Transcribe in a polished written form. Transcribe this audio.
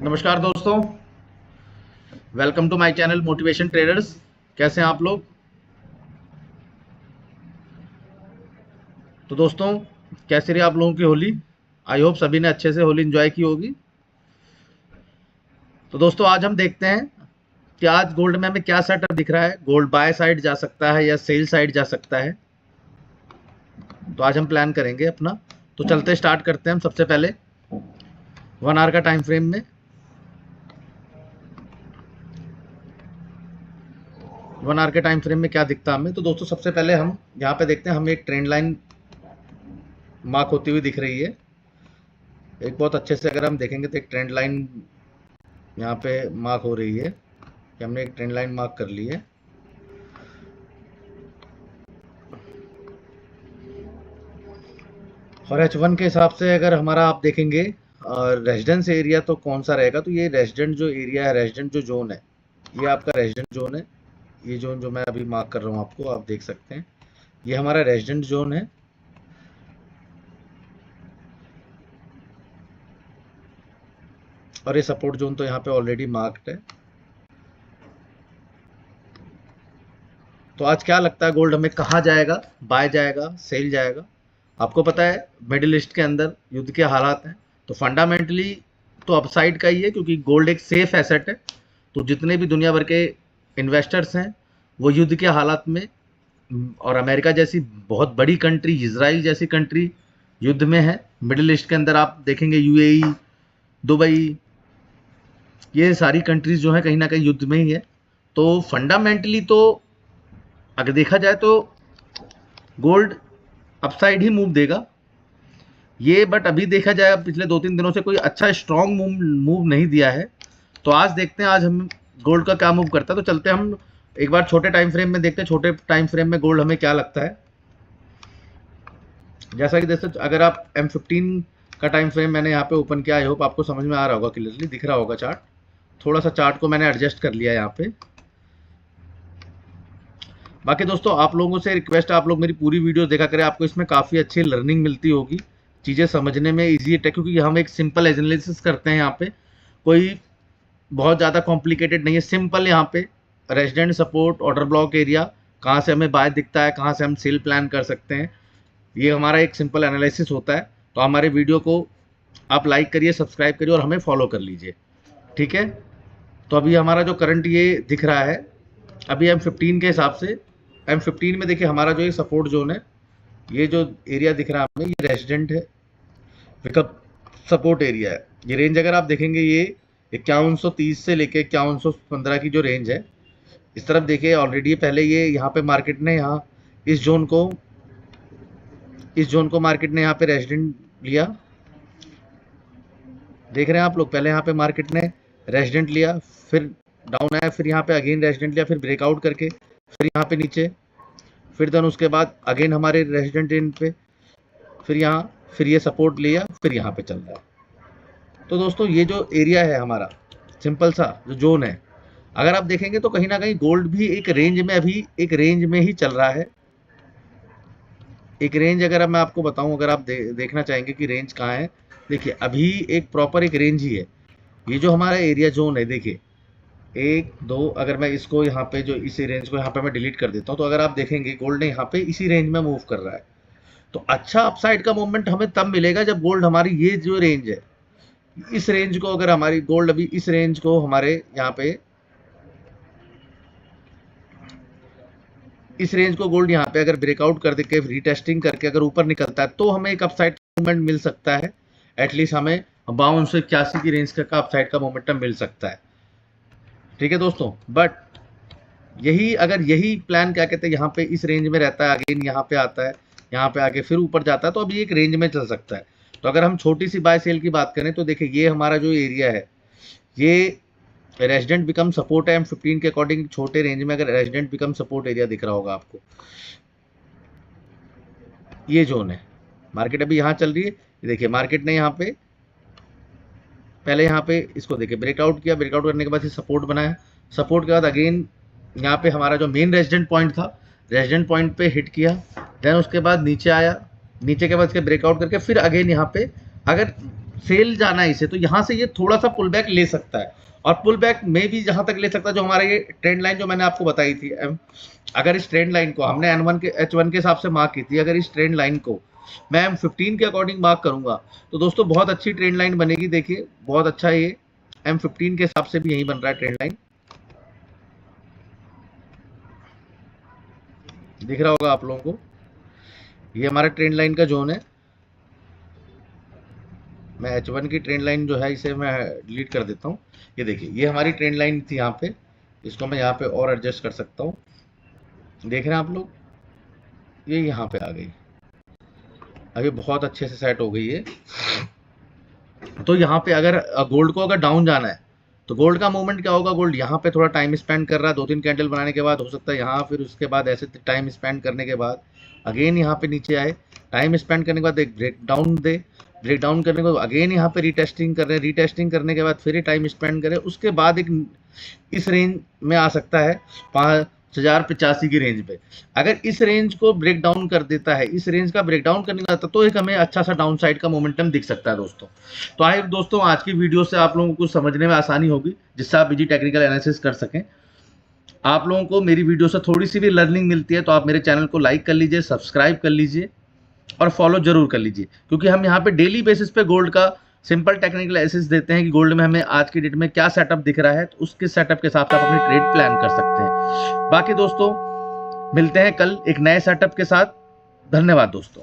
नमस्कार दोस्तों, welcome to my channel motivation traders. कैसे हैं आप लोग? तो दोस्तों, कैसी रही आप लोगों की होली? आई होप सभी ने अच्छे से होली एंजॉय की होगी। तो दोस्तों, आज हम देखते हैं कि आज गोल्ड में हमें क्या सेटअप दिख रहा है। गोल्ड बाय साइड जा सकता है या सेल साइड जा सकता है, तो आज हम प्लान करेंगे अपना। तो चलते स्टार्ट करते हैं हम सबसे पहले 1 आवर का टाइम फ्रेम में। 1 आवर के टाइम फ्रेम में क्या दिखता है हमें? तो दोस्तों, सबसे पहले हम यहाँ पे देखते हैं, हमें एक ट्रेंड लाइन मार्क होती हुई दिख रही है। एक बहुत अच्छे से अगर हम देखेंगे तो एक ट्रेंड लाइन यहाँ पे मार्क हो रही है कि हमने एक ट्रेंड लाइन मार्क कर ली है। और H1 के हिसाब से अगर हमारा आप देखेंगे रेजिडेंस एरिया तो कौन सा रहेगा, तो ये रेजिडेंट जो एरिया है, रेजिडेंट जो जोन है, ये आपका रेजिडेंट जोन है। ये जोन जो मैं अभी मार्क कर रहा हूँ आपको, आप देख सकते हैं, ये हमारा रेजिडेंट जोन है। और ये सपोर्ट जोन तो यहाँ पे ऑलरेडी मार्क्ड है। तो आज क्या लगता है, गोल्ड हमें कहाँ जाएगा? बाय जाएगा, सेल जाएगा? आपको पता है मिडिल ईस्ट के अंदर युद्ध के हालात हैं, तो फंडामेंटली तो अपसाइड का ही है, क्योंकि गोल्ड एक सेफ एसेट है। तो जितने भी दुनिया भर के इन्वेस्टर्स हैं वो युद्ध के हालात में, और अमेरिका जैसी बहुत बड़ी कंट्री, इजराइल जैसी कंट्री युद्ध में है। मिडिल ईस्ट के अंदर आप देखेंगे यूएई, दुबई, ये सारी कंट्रीज जो है कहीं ना कहीं युद्ध में ही है। तो फंडामेंटली तो अगर देखा जाए तो गोल्ड अपसाइड ही मूव देगा ये, बट अभी देखा जाए पिछले 2-3 दिनों से कोई अच्छा स्ट्रॉन्ग मूव नहीं दिया है। तो आज देखते हैं आज हम गोल्ड का क्या मूव करता है। तो चलते हैं हम एक बार छोटे टाइम फ्रेम में देखते हैं, छोटे टाइम फ्रेम में गोल्ड हमें क्या लगता है। जैसा कि दोस्तों, अगर आप M15 का टाइम फ्रेम मैंने यहाँ पे ओपन किया, आई होप आपको समझ में आ रहा होगा, क्लियरली दिख रहा होगा चार्ट। थोड़ा सा चार्ट को मैंने एडजस्ट कर लिया यहाँ पे। बाकी दोस्तों, आप लोगों से रिक्वेस्ट है, आप लोग मेरी पूरी वीडियो देखा करें, आपको इसमें काफ़ी अच्छी लर्निंग मिलती होगी, चीज़ें समझने में ईजी है, क्योंकि हम एक सिंपल एनालिसिस करते हैं यहाँ पे, कोई बहुत ज़्यादा कॉम्प्लिकेटेड नहीं है, सिंपल। यहाँ पे resident, support, order block area, कहाँ से हमें बाय दिखता है, कहाँ से हम सेल प्लान कर सकते हैं, ये हमारा एक सिंपल एनालिसिस होता है। तो हमारे वीडियो को आप लाइक करिए, सब्सक्राइब करिए और हमें फॉलो कर लीजिए, ठीक है। तो अभी हमारा जो करंट ये दिख रहा है, अभी M15 के हिसाब से, M15 में देखिए हमारा जो ये सपोर्ट जोन है, ये जो एरिया दिख रहा है हमें, ये रेजिडेंट है, विकल्प सपोर्ट एरिया है। ये रेंज अगर आप देखेंगे, ये 5130 से लेके 5115 की जो रेंज है, इस तरफ देखिए ऑलरेडी पहले ये यहाँ पे मार्केट ने यहाँ इस जोन को मार्केट ने यहाँ पे रेजिडेंट लिया। देख रहे हैं आप लोग, पहले यहाँ पे मार्केट ने रेजिडेंट लिया, फिर डाउन आया, फिर यहाँ पे अगेन रेजिडेंट लिया, फिर ब्रेकआउट करके फिर यहाँ पे नीचे, फिर देन उसके बाद अगेन हमारे रेजिडेंट इन पे, फिर यहाँ, फिर ये सपोर्ट लिया, फिर यहाँ पे चल रहा है। तो दोस्तों, ये जो एरिया है हमारा, सिंपल सा जो जोन है, अगर आप देखेंगे तो कहीं ना कहीं गोल्ड भी एक रेंज में, अभी एक रेंज में ही चल रहा है। एक रेंज अगर मैं आपको बताऊं, अगर आप देखना चाहेंगे कि रेंज कहाँ है, देखिए अभी एक प्रॉपर एक रेंज ही है। ये जो हमारा एरिया जोन है, देखिए 1 2, अगर मैं इसको यहाँ पे जो इसी रेंज को यहाँ पे मैं डिलीट कर देता हूँ, तो अगर आप देखेंगे गोल्ड ने यहाँ पे इसी रेंज में मूव कर रहा है। तो अच्छा अपसाइड का मूवमेंट हमें तब मिलेगा जब गोल्ड हमारी ये जो रेंज है, इस रेंज को, अगर हमारी गोल्ड अभी इस रेंज को हमारे यहाँ पे, इस रेंज को गोल्ड यहाँ पे अगर ब्रेकआउट कर देके रीटेस्टिंग करके अगर ऊपर निकलता है, तो हमें एक अपसाइड मूवमेंट मिल सकता है। एटलीस्ट हमें 5281 की रेंज का अपसाइड का मोमेंटम मिल सकता है, ठीक है दोस्तों। बट यही प्लान क्या कहते हैं, यहाँ पे इस रेंज में रहता है, अगेन यहाँ पे आता है, यहाँ पे आके फिर ऊपर जाता है, तो अभी एक रेंज में चल सकता है। तो अगर हम छोटी सी बाय सेल की बात करें, तो देखिए ये हमारा जो एरिया है, ये रेजिडेंट बिकम सपोर्ट है। M15 के अकॉर्डिंग छोटे रेंज में अगर रेजिडेंट बिकम सपोर्ट एरिया दिख रहा होगा आपको, ये जोन है। मार्केट अभी यहाँ चल रही है, देखिए मार्केट ने यहाँ पे पहले यहाँ पे इसको देखिए ब्रेकआउट किया, ब्रेकआउट करने के बाद सपोर्ट बनाया, सपोर्ट के बाद अगेन यहाँ पे हमारा जो मेन रेजिडेंट पॉइंट था, रेजिडेंट पॉइंट पे हिट किया, देन उसके बाद नीचे आया, नीचे के बाद इसके ब्रेकआउट करके फिर अगेन यहाँ पे, अगर सेल जाना है इसे, तो यहाँ से ये थोड़ा सा पुल बैक ले सकता है, और पुल बैक में भी जहां तक ले सकता है जो हमारे ये ट्रेंड लाइन जो मैंने आपको बताई थी, अगर इस ट्रेंड लाइन को हमने H1 के हिसाब से मार्क की थी, अगर इस ट्रेंड लाइन को मैं M15 के अकॉर्डिंग मार्क करूंगा तो दोस्तों बहुत अच्छी ट्रेंड लाइन बनेगी। देखिए बहुत अच्छा, ये M15 के हिसाब से भी यही बन रहा है ट्रेंड लाइन, दिख रहा होगा आप लोगों को। ये हमारा ट्रेंड लाइन का जोन है। मैं H1 की ट्रेंड लाइन जो है इसे मैं डिलीट कर देता हूँ। ये देखिए ये हमारी ट्रेंड लाइन थी यहाँ पे, इसको मैं यहाँ पे और एडजस्ट कर सकता हूँ। देख रहे हैं आप लोग, ये यहाँ पे आ गई, अभी बहुत अच्छे से सेट हो गई है। तो यहाँ पे अगर गोल्ड को अगर डाउन जाना है तो गोल्ड का मूवमेंट क्या होगा, गोल्ड यहाँ पे थोड़ा टाइम स्पेंड कर रहा है, 2-3 कैंडल बनाने के बाद हो सकता है यहाँ, फिर उसके बाद ऐसे टाइम स्पेंड करने के बाद अगेन यहाँ पे नीचे आए, टाइम स्पेंड करने के बाद एक ब्रेक डाउन दे, ब्रेक डाउन करने के बाद अगेन यहाँ पे रीटेस्टिंग कर रहे हैं, रीटेस्टिंग करने के बाद फिर टाइम स्पेंड करें, उसके बाद एक इस रेंज में आ सकता है 5085 की रेंज पे। अगर इस रेंज को ब्रेक डाउन कर देता है, इस रेंज का ब्रेक डाउन करने का तो एक हमें अच्छा सा डाउन साइड का मोमेंटम दिख सकता है दोस्तों। तो आई दोस्तों आज की वीडियो से आप लोगों को समझने में आसानी होगी, जिससे आप इजी टेक्निकल एनालिसिस कर सकें। आप लोगों को मेरी वीडियो से थोड़ी सी भी लर्निंग मिलती है तो आप मेरे चैनल को लाइक कर लीजिए, सब्सक्राइब कर लीजिए और फॉलो जरूर कर लीजिए, क्योंकि हम यहाँ पे डेली बेसिस पे गोल्ड का सिंपल टेक्निकल एनालिसिस देते हैं कि गोल्ड में हमें आज की डेट में क्या सेटअप दिख रहा है, तो उसके सेटअप के हिसाब से आप अपनी ट्रेड प्लान कर सकते हैं। बाकी दोस्तों मिलते हैं कल एक नए सेटअप के साथ। धन्यवाद दोस्तों।